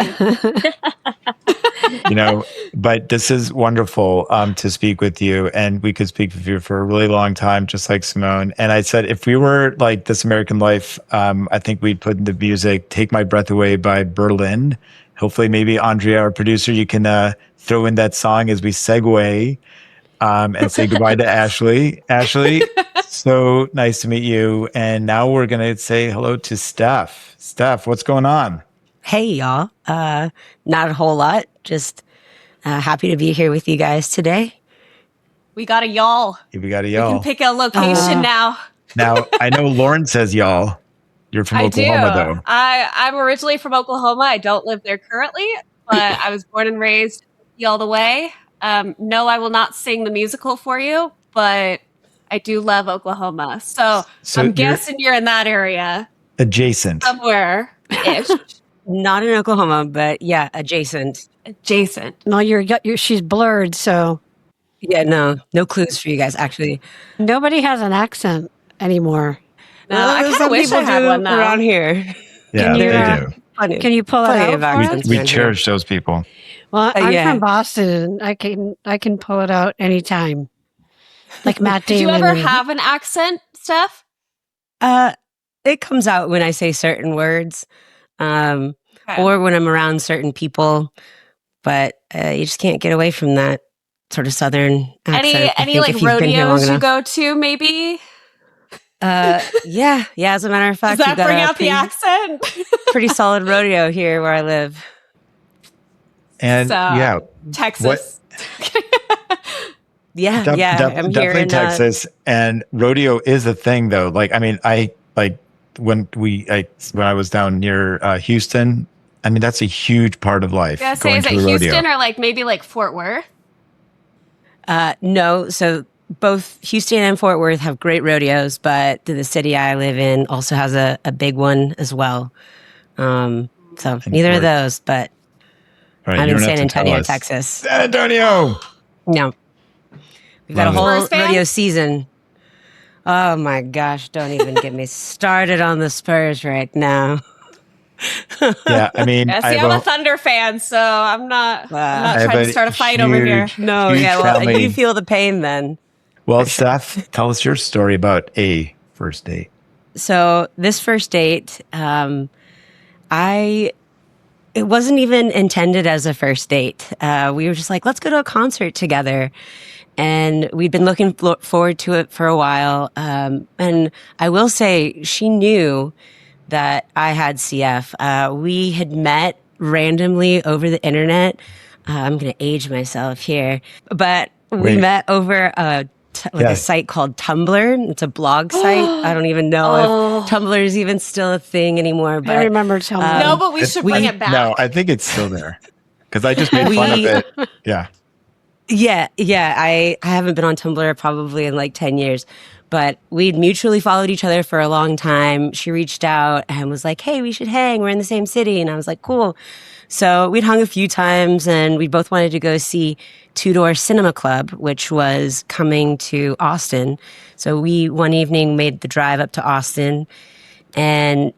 But this is wonderful to speak with you, and we could speak with you for a really long time, just like Simone. And I said, if we were like This American Life, I think we'd put in the music "Take My Breath Away" by Berlin. Hopefully, maybe Andrea, our producer, you can throw in that song as we segue and say goodbye to Ashley. Ashley, so nice to meet you. And now we're going to say hello to Steph. Steph, what's going on? Hey, y'all. Not a whole lot. Just happy to be here with you guys today. We got a y'all. We got a We y'all. can pick a location now. Now, I know Lauren says y'all. You're from Oklahoma, though. I'm originally from Oklahoma. I don't live there currently, but I was born and raised all the way. No, I will not sing the musical for you, but I do love Oklahoma. So I'm guessing you're in that area. Adjacent. Somewhere-ish. Not in Oklahoma, but yeah, adjacent. Adjacent. No, she's blurred, so Yeah, no clues for you guys, actually. nobody has an accent anymore. No, I kind of Some wish I people had do one now. around here. Yeah, you, they do. Funny. Can you pull it Plenty out of for accents us? We around here. cherish those people. Well, I'm yeah. from Boston. I can pull it out anytime. Like Matt Did Damon. you ever and- have an accent, Steph? It comes out when I say certain words, Okay. or when I'm around certain people. But you just can't get away from that sort of Southern accent. I Any think like if you've been here long rodeos you enough. go to, maybe? Yeah. As a matter of Does fact, that we've got bring a out the accent? pretty solid rodeo here where I live. And So, yeah, Texas. Yeah, I'm definitely here in Texas. And rodeo is a thing, though. Like, I mean, when I was down near Houston. I mean, that's a huge part of life. Yeah, say, going is to it a Houston rodeo. or like maybe like Fort Worth? No, so both Houston and Fort Worth have great rodeos, but the city I live in also has a big one as well. So neither of those, but All right, I'm you in don't have San to tell Antonio, us. Texas. San Antonio. No, we've got a Love it. whole Spurs fan? rodeo season. Oh my gosh! Don't even get me started on the Spurs right now. Yeah, I mean, Yeah, see, I'm a Thunder fan, so I'm not I have trying to a start a fight over here. huge- No, huge yeah, well, family. you feel the pain then. Well, Steph, tell us your story about a first date. So this first date, it wasn't even intended as a first date. We were just like, let's go to a concert together. And we'd been looking forward to it for a while. And I will say she knew that I had CF. We had met randomly over the internet. I'm going to age myself here, but we Wait. met over a site called Tumblr. It's a blog site. I don't even know if Tumblr is even still a thing anymore. But I remember telling you. No, but we should bring it back. No, I think it's still there because I just made fun of it. Yeah. Yeah. I haven't been on Tumblr probably in like 10 years, but we'd mutually followed each other for a long time. She reached out and was like, hey, we should hang. We're in the same city. And I was like, cool. So we'd hung a few times and we both wanted to go see Two Door Cinema Club, which was coming to Austin. So we one evening made the drive up to Austin and,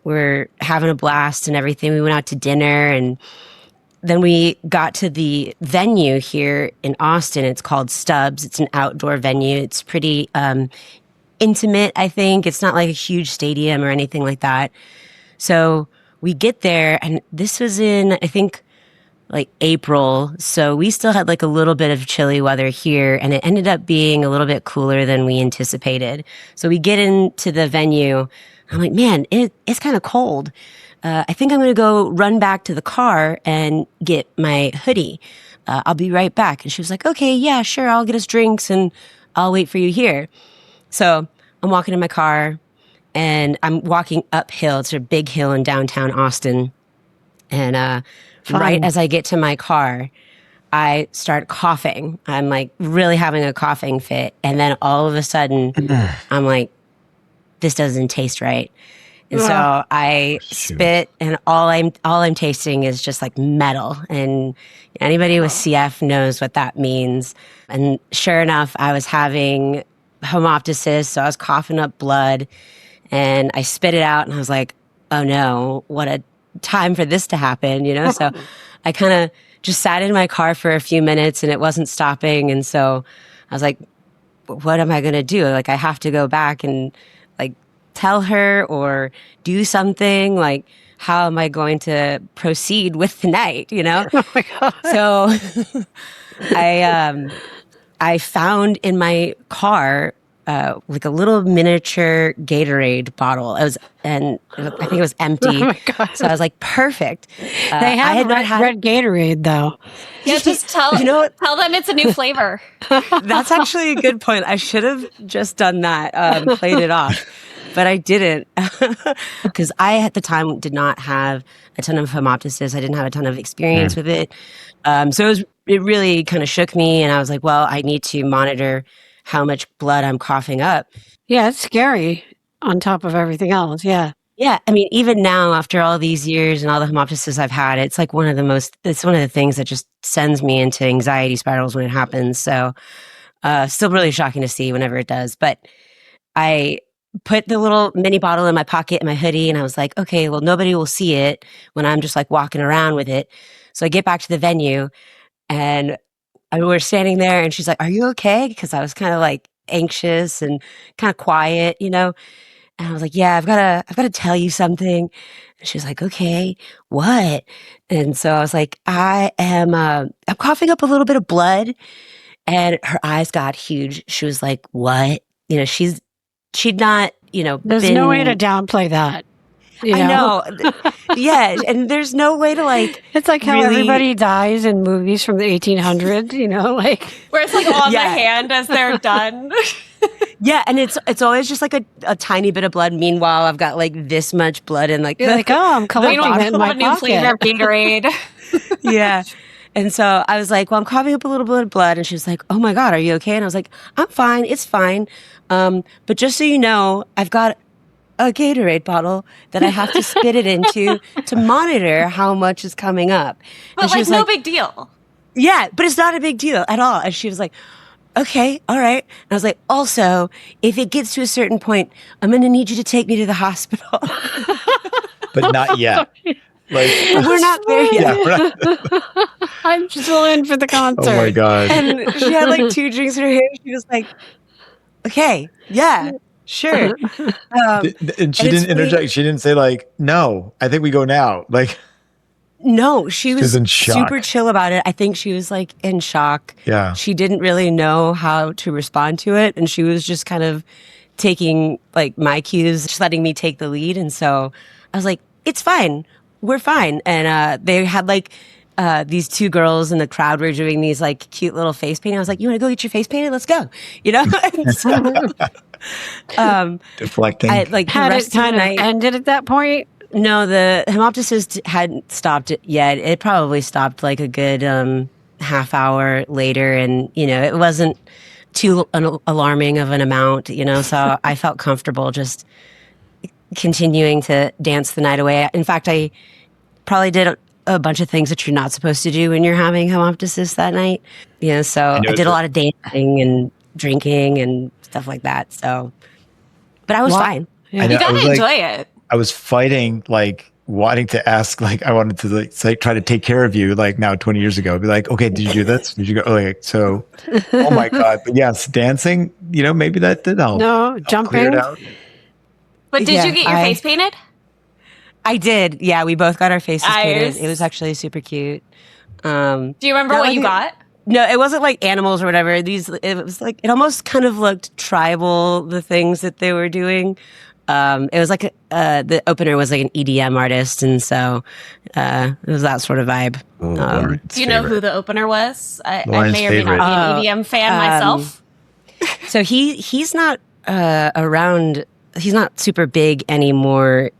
we're having a blast and everything. We went out to dinner and then we got to the venue here in Austin. It's called Stubbs. It's an outdoor venue. It's pretty intimate, I think. It's not like a huge stadium or anything like that. So we get there, and this was in, I think, like April. So we still had like a little bit of chilly weather here, and it ended up being a little bit cooler than we anticipated. So we get into the venue. I'm like, man, it's kind of cold. I think I'm going to go run back to the car and get my hoodie. I'll be right back. And she was like, okay, yeah, sure. I'll get us drinks and I'll wait for you here. So I'm walking in my car and I'm walking uphill. It's a big hill in downtown Austin. And right as I get to my car, I start coughing. I'm like really having a coughing fit. And then all of a sudden, I'm like, this doesn't taste right. And so I spit, and all I'm tasting is just like metal. And anybody with CF knows what that means. And sure enough, I was having hemoptysis, so I was coughing up blood, and I spit it out, and I was like, oh no, what a time for this to happen, you know? So I kind of just sat in my car for a few minutes, and it wasn't stopping, and so I was like, what am I going to do? Like, I have to go back and like tell her or do something. Like, how am I going to proceed with the night, you know? Oh my God. So I found in my car like a little miniature Gatorade bottle. I think it was empty. Oh my God. So I was like, perfect. They I have had not had red Gatorade, though. Yeah, just tell You know what? tell them it's a new flavor. That's actually a good point. I should have just done that, played it off, but I didn't because I at the time did not have a ton of hemoptysis. I didn't have a ton of experience with it. So it really kind of shook me, and I was like, well, I need to monitor how much blood I'm coughing up. Yeah, it's scary on top of everything else. Yeah. Yeah, I mean, even now, after all these years and all the hemoptysis I've had, it's like it's one of the things that just sends me into anxiety spirals when it happens. So, still really shocking to see whenever it does. But I put the little mini bottle in my pocket in my hoodie, and I was like, okay, well, nobody will see it when I'm just like walking around with it. So I get back to the venue, and we're standing there, and she's like, are you okay? Because I was kind of like anxious and kind of quiet, you know? And I was like, yeah, I've got to tell you something. And she was like, okay, what? And so I was like, I'm coughing up a little bit of blood. And her eyes got huge. She was like, what? You know, she'd not, you know, There's no way to downplay that. You I know? know. Yeah. And there's no way to like, It's like how really- everybody dies in movies from the 1800s, you know, like Where it's like on Yeah. the hand as they're done. yeah. And it's always just like a tiny bit of blood. Meanwhile, I've got like this much blood and like, you're like, oh, I'm We collecting don't it in have my a new flavor pocket. of Gatorade. yeah. And so I was like, well, I'm coughing up a little bit of blood. And she was like, oh my God, are you okay? And I was like, I'm fine. It's fine. But just so you know, I've got a Gatorade bottle that I have to spit it into to monitor how much is coming up. But And she like was no big deal. yeah, but it's not a big deal at all. And she was like, okay, all right. And I was like, also, if it gets to a certain point, I'm going to need you to take me to the hospital. But not yet. Like, We're not there yet. yeah, we're not- I'm still in for the concert. oh my God. And she had like 2 drinks in her hand. She was like, okay, yeah, sure. And she and it's didn't funny- interject. She didn't say like, no, I think we go now. Like, No, she was in shock. super chill about it. I think she was like in shock. yeah. She didn't really know how to respond to it. And she was just kind of taking like my cues, just letting me take the lead. And so I was like, it's fine. We're fine. And they had like these 2 girls in the crowd were doing these like cute little face painting. I was like, you want to go get your face painted? Let's go. You know? And so, Deflecting. I like the Had rest it of the kind of night. ended at that point? No, the hemoptysis hadn't stopped it yet. It probably stopped like a good half hour later. And, you know, it wasn't too alarming of an amount, you know, so I felt comfortable just continuing to dance the night away. In fact, I probably did a bunch of things that you're not supposed to do when you're having hemoptysis that night. You know, so I did a lot of dancing and drinking and stuff like that. So, but I was fine. I know, You gotta I was, like, enjoy it. I was fighting, like, wanting to ask, like, I wanted to, like, say, try to take care of you, like, now 20 years ago. Be like, okay, did you do this? Did you go? Like, so, oh my God. But yes, dancing, you know, maybe that did help. No, Clear jumping. it out. But did Yeah, you get your face painted? I did. Yeah, we both got our faces painted. Nice. It was actually super cute. Do you remember They're what like you a- got? No, it wasn't like animals or whatever. It was like, it almost kind of looked tribal, the things that they were doing. It was like, the opener was like an EDM artist. And so, it was that sort of vibe. Oh, Lauren's Do you know favorite. who the opener was? I Lauren's may or may favorite. not be an EDM fan myself. So he's not, around, he's not super big anymore.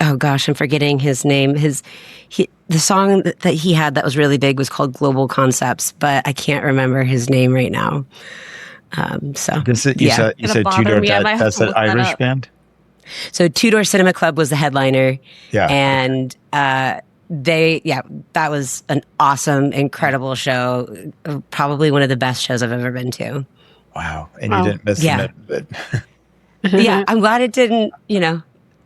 Oh gosh, I'm forgetting his name. The song that he had that was really big was called Global Concepts, but I can't remember his name right now. So This is, yeah. you Gonna said bother Tudor, me. I might have that's to an look that Irish up. band? So Two Door Cinema Club was the headliner, Yeah. and that was an awesome, incredible show. Probably one of the best shows I've ever been to. Wow. And you Wow. didn't miss a Yeah. minute of it. Yeah, I'm glad it didn't,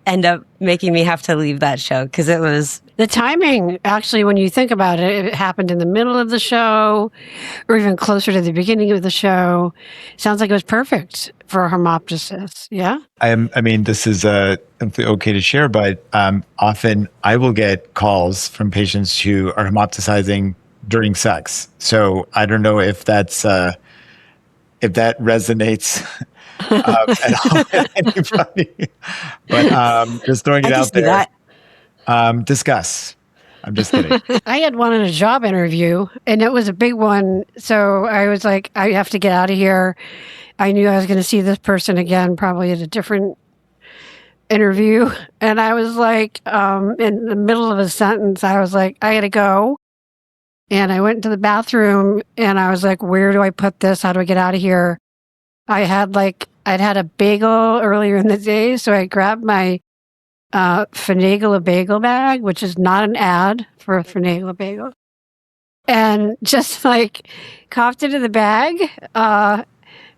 end up making me have to leave that show because it was. The timing, actually, when you think about it, it happened in the middle of the show or even closer to the beginning of the show. Sounds like it was perfect for hemoptysis. Yeah. I mean, this is okay to share, but often I will get calls from patients who are hemoptysizing during sex. So I don't know if that's if that resonates at all with anybody, but just throwing I it can out see there. that. Discuss. I'm just kidding. I had one in a job interview and it was a big one. So I was like, I have to get out of here. I knew I was going to see this person again, probably at a different interview. And I was like, in the middle of a sentence, I was like, I got to go. And I went to the bathroom and I was like, where do I put this? How do I get out of here? I'd had a bagel earlier in the day. So I grabbed my finagle a bagel bag, which is not an ad for a finagle a bagel, and just like coughed into the bag. And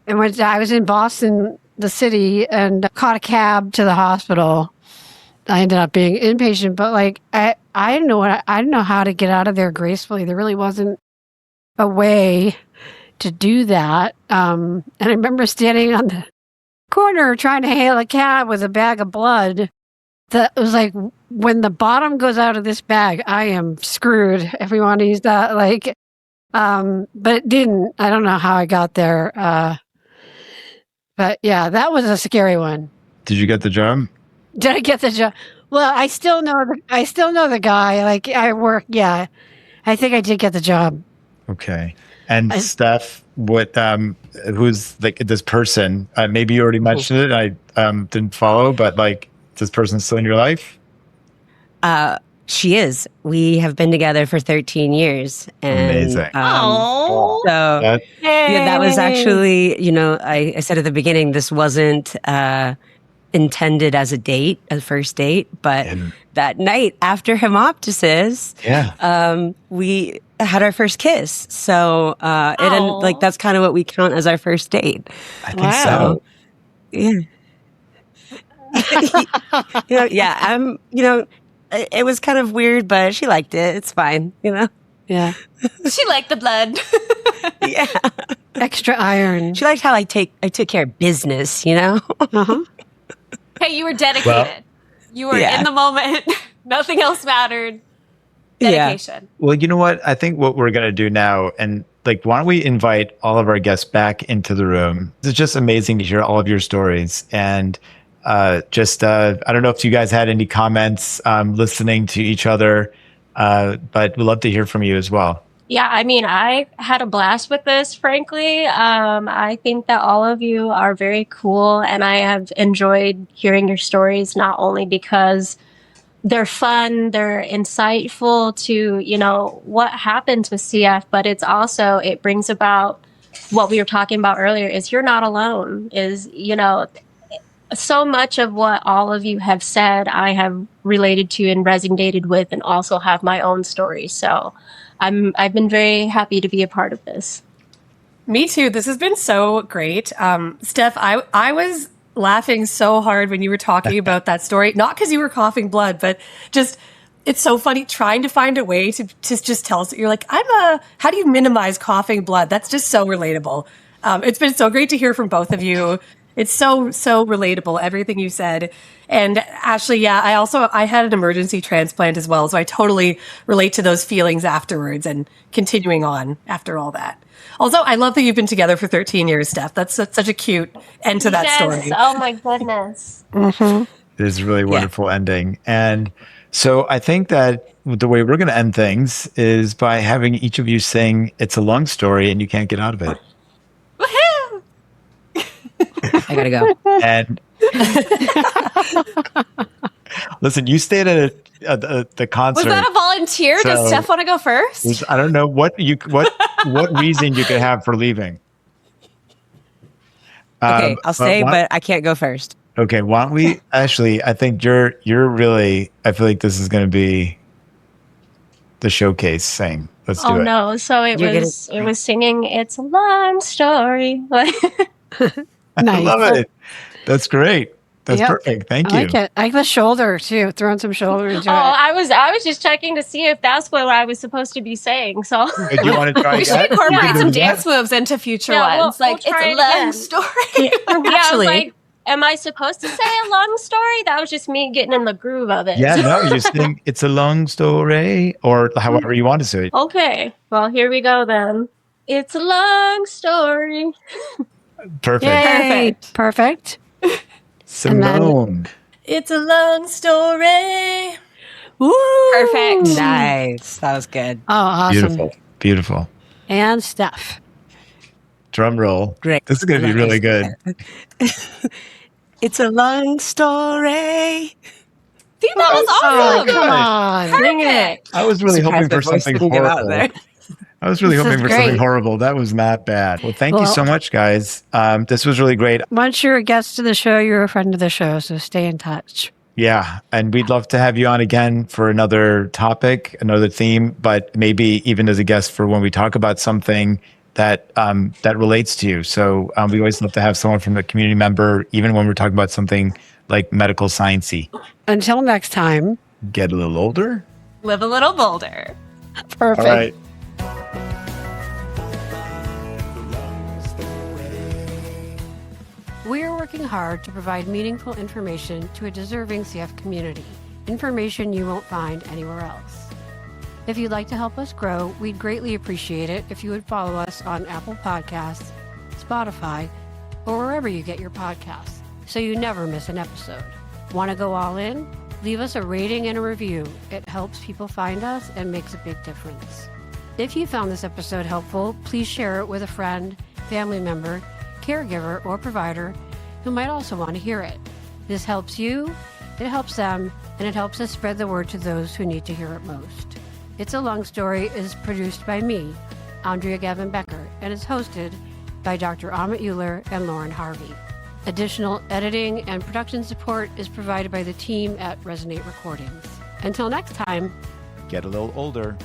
I was in Boston, the city, and caught a cab to the hospital. I ended up being inpatient, but like I didn't know I didn't know how to get out of there gracefully. There really wasn't a way to do that. And I remember standing on the corner trying to hail a cab with a bag of blood. That was like, when the bottom goes out of this bag, I am screwed. If we want to use that, but it didn't. I don't know how I got there. But yeah, that was a scary one. Did you get the job? Did I get the job? Well, I still know the guy. Like I work. Yeah, I think I did get the job. Okay. And Steph, who's like this person? Maybe you already mentioned it. I didn't follow, but like, this person still in your life? She is. We have been together for 13 years. And, Amazing. Oh, So That- yeah, that was actually, I said at the beginning, this wasn't intended as a first date, but that night after hemoptysis, we had our first kiss. So that's kind of what we count as our first date. I think so. Yeah. It was kind of weird, but she liked it. It's fine, Yeah. she liked the blood. Yeah. Extra iron. She liked how I took care of business, Uh-huh. Hey, you were dedicated. You were Yeah. in the moment. Nothing else mattered. Yeah. Dedication. Well, you know what? I think what we're going to do now, and like, why don't we invite all of our guests back into the room? It's just amazing to hear all of your stories. And I don't know if you guys had any comments listening to each other, but we'd love to hear from you as well. Yeah, I mean, I had a blast with this, frankly. I think that all of you are very cool, and I have enjoyed hearing your stories, not only because they're fun, they're insightful to, what happens with CF, but it brings about what we were talking about earlier is you're not alone, so much of what all of you have said, I have related to and resonated with, and also have my own story. So I've been very happy to be a part of this. Me too. This has been so great. Steph, I was laughing so hard when you were talking about that story, not because you were coughing blood, but just, it's so funny trying to find a way to just tell us that you're like, how do you minimize coughing blood? That's just so relatable. It's been so great to hear from both of you. It's so relatable, everything you said. And Ashley, yeah, I had an emergency transplant as well. So I totally relate to those feelings afterwards and continuing on after all that. Also, I love that you've been together for 13 years, Steph. That's such a cute end to that story. Oh my goodness. Mm-hmm. It is a really wonderful ending. And so I think that the way we're going to end things is by having each of you sing "It's a Long Story and You Can't Get Out of It." Woohoo! I gotta go. And listen, you stayed at the concert. Was that a volunteer? Does So- Steph want to go first? I don't know what reason you could have for leaving. Okay, I'll stay, why- but I can't go first. Okay, why don't we? Ashley, I think you're really. I feel like this is going to be the showcase thing. Let's Oh do it. no! So it You're was singing. It's a long story. I Nice. love it. That's great. That's Yep. perfect. Thank I you. like it. I like the shoulder too. Throwing some shoulder into Oh, it. I was just checking to see if that's what I was supposed to be saying. So Do you want to try We should again? incorporate some Yeah. dance moves into future Yeah, ones. we'll Like, try it's a it long again. story. yeah, I was Actually- like, am I supposed to say a long story? That was just me getting in the groove of it. Yeah, no, you sing It's a Long Story or however you want to say it. Okay. Well, here we go then. It's a long story. Perfect. Yay! Perfect. Simone. It's a long story. Woo! Perfect. Nice. That was good. Oh, awesome. Beautiful. Beautiful. And Steph. Drum roll. Great. This is going to be really good. It's a long story. See, that was awesome. Come on. Sing it. I was really hoping Surprised my for voice something didn't give out horrible. there. I was really This hoping is for something great. horrible. That was not bad. Well, thank you Well- so much, guys. This was really great. Once you're a guest of the show, you're a friend of the show. So stay in touch. Yeah. And we'd love to have you on again for another topic, another theme, but maybe even as a guest for when we talk about something that that relates to you. So we always love to have someone from the community member, even when we're talking about something like medical sciencey. Until next time. Get a little older. Live a little bolder. Perfect. All right. We are working hard to provide meaningful information to a deserving CF community, information you won't find anywhere else. If you'd like to help us grow, we'd greatly appreciate it if you would follow us on Apple Podcasts, Spotify, or wherever you get your podcasts, so you never miss an episode. Want to go all in? Leave us a rating and a review. It helps people find us and makes a big difference. If you found this episode helpful, please share it with a friend, family member, caregiver, or provider who might also want to hear it. This helps you, it helps them, and it helps us spread the word to those who need to hear it most. It's a Long Story is produced by me, Andrea Gavin Becker, and is hosted by Dr. Amit Euler and Lauren Harvey. Additional editing and production support is provided by the team at Resonate Recordings. Until next time, Get a little older.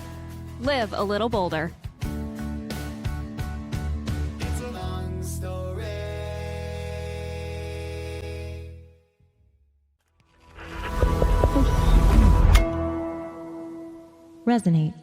Live a little bolder. It's a long story. Resonate.